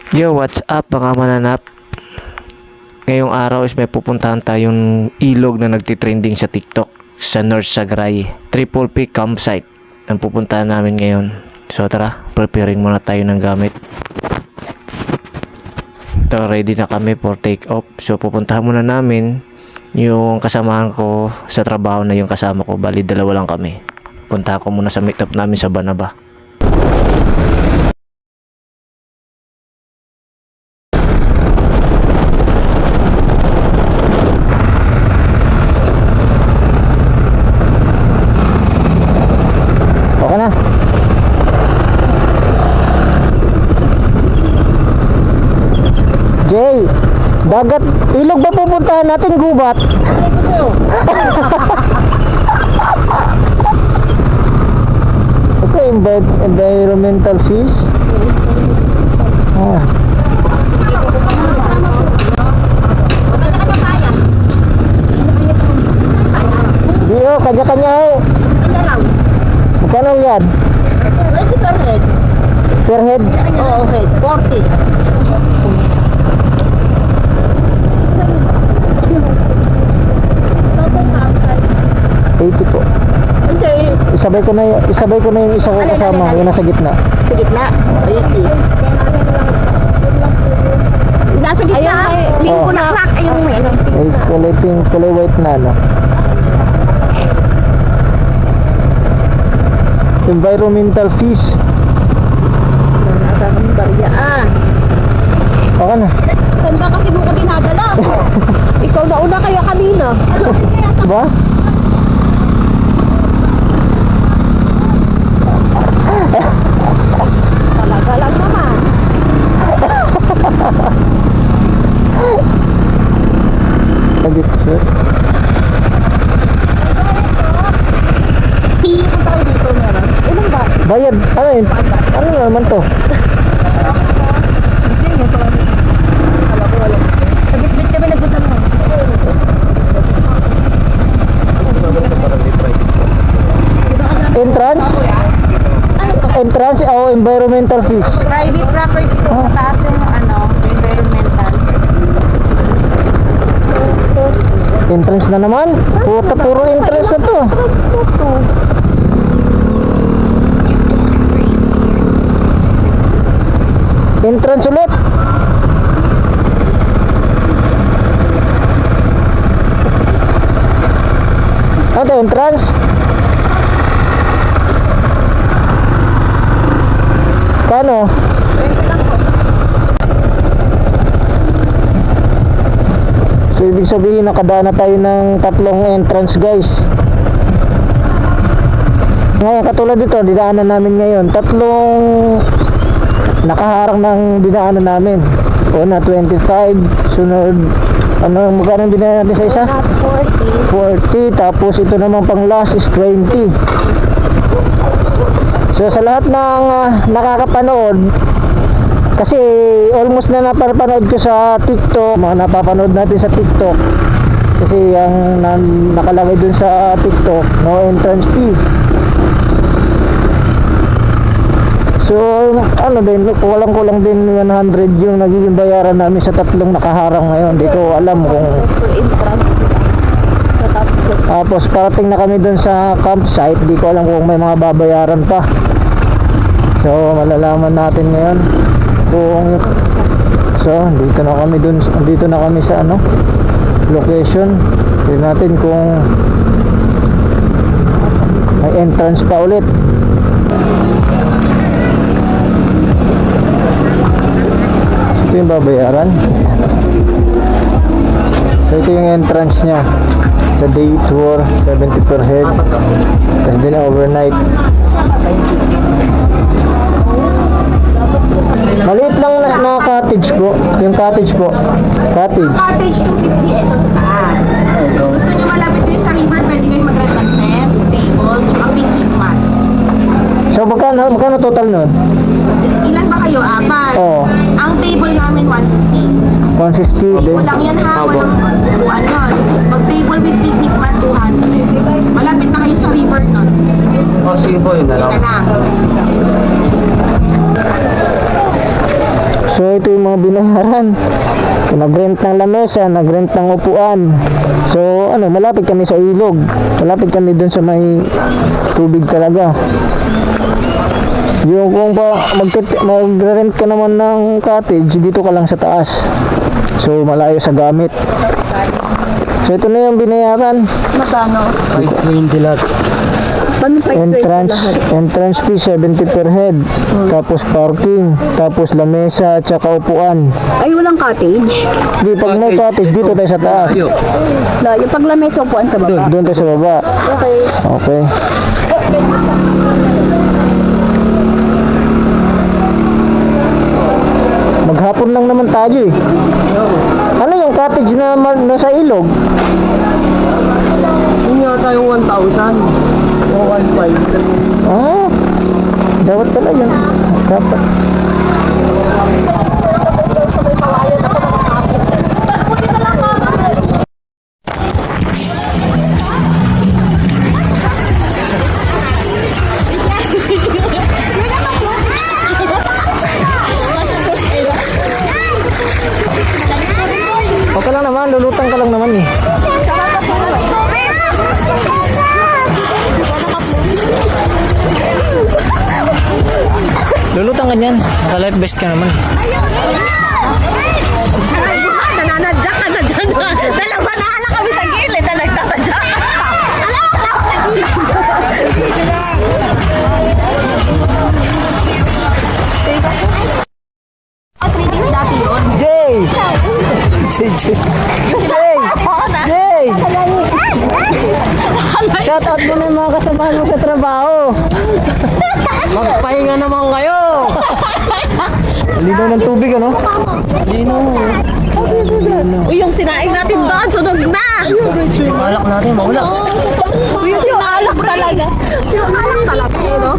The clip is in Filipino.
Yo, what's up mga mananap? Ngayong araw is may pupuntahan tayong ilog na nagtitrending sa TikTok sa North Sagray, Triple P campsite ang pupuntahan namin ngayon. So tara, preparing muna tayo ng gamit. Ito, ready na kami for take off. So pupuntahan muna namin yung kasamahan ko sa trabaho na yung kasama ko. Bali, dalawa lang kami. Punta ko muna sa meetup namin sa Banaba. Okay na. Jay, dagat, ilog ba pupuntahan natin, gubat? Okay, environmental fish. Ah. Dio, kanya-kanya ho. Magkano yan? 20 per head. Per head? Oo, head. 40. $80 po. Hindi. Isabay ko na yung isa ko kasama, yung nasa gitna. Sa gitna. 80. Nasa gitna. Lingko Oh. na clock. Yung may ano. May kulay pink, kulay white na ano. Environmental fish. Nasa kami bariyaan. Okay na. Saan ba kasi mo ko dinadala? Ikaw na una kaya kanina. Ba? Talaga lang naman. Lagi po. Ang tao dito meron. Ilan ba? Bayad. Ano yun? Ano naman to? Hindi mo pala. Alam ko alam. Sa bit-bit kami nagpunta naman. Entrance? Entrance o environmental fish? Private property ko. Sa taas yung ano, environmental. Entrance na naman. Puro entrance na to. Entrance ulit. Ano entrance? Paano? So ibig sabihin nakadaan na tayo ng tatlong entrance, guys. Ngayon katulad dito, dinaanan namin ngayon tatlong nakaharang ng dinaanan namin. Una 25, sunod ano, magkano dinaanan natin sa isa? 40, tapos ito naman pang last is 20. So sa lahat ng nakakapanood, kasi almost na napapanood ko sa TikTok, mga napapanood natin sa TikTok, kasi ang nakalagay dun sa TikTok, no entrance fee. So ano din, kulang din 100 yung nagiging bayaran namin sa tatlong nakaharang ngayon. Hindi ko alam kung tapos parating na kami dun sa campsite, di ko alam kung may mga babayaran pa. So malalaman natin ngayon kung dito na kami sa ano location. Tingnan natin kung may entrance pa ulit. Ito yung babayaran. So ito yung entrance nya sa day tour, 70 per head. Tapos din overnight. Maliit lang na cottage po. Yung cottage po. Cottage. Cottage 250 ito sa taas. Kung gusto nyo malapit kayo sa river, pwede kayo mag-rent ng tent, table, tsaka picnic mat. So magkano total nun? Ilan ba kayo? Apat. Oo. Ang table namin 150. 150 din. Table lang yan ha, walang upuan yun. Pag table with picnic mat 200. Malapit na kayo sa river nun. Oh, sige po, yun na Yun lang. na lang. So ito yung mga binayaran. Nag-rent ng lamesa, nag-rent ng upuan. So ano, malapit kami sa ilog. Malapit kami dun sa may tubig talaga. Yung kung mag-rent ka naman ng cottage, dito ka lang sa taas. So malayo sa gamit. So ito na yung binayaran. Magkano? 520 lahat. Paano pa Entrance fee 70 per head. Tapos parking, tapos lamesa, tsaka upuan. Ay, walang cottage? Di, pag may cottage, dito tayo sa taas. Yung paglamesa upuan sa baba? Doon tayo sa baba. Okay. Okay. Maghapon lang naman tayo eh. Ano yung cottage na nasa ilog? Yun yata yung 1,000 o 1,500. Ah, dapat pala yun. Dapat. Okay lang naman, lulutang ka lang naman eh. Lulutang ka niyan, naka-life vest ka naman. Nananadyak ka na dyan. Dalawa na ala kami sa gilid na nagtatadyak. At readings dati yun. Jay! Jay! Shout out mo na yung mga kasamahan mo sa trabaho. Magpahinga naman kayo! Linaw ng tubig ano? Uy, yung sinaing natin doon, sunog na! Alak natin, mawala. Uy, yung alak talaga. Yung alak talaga, no?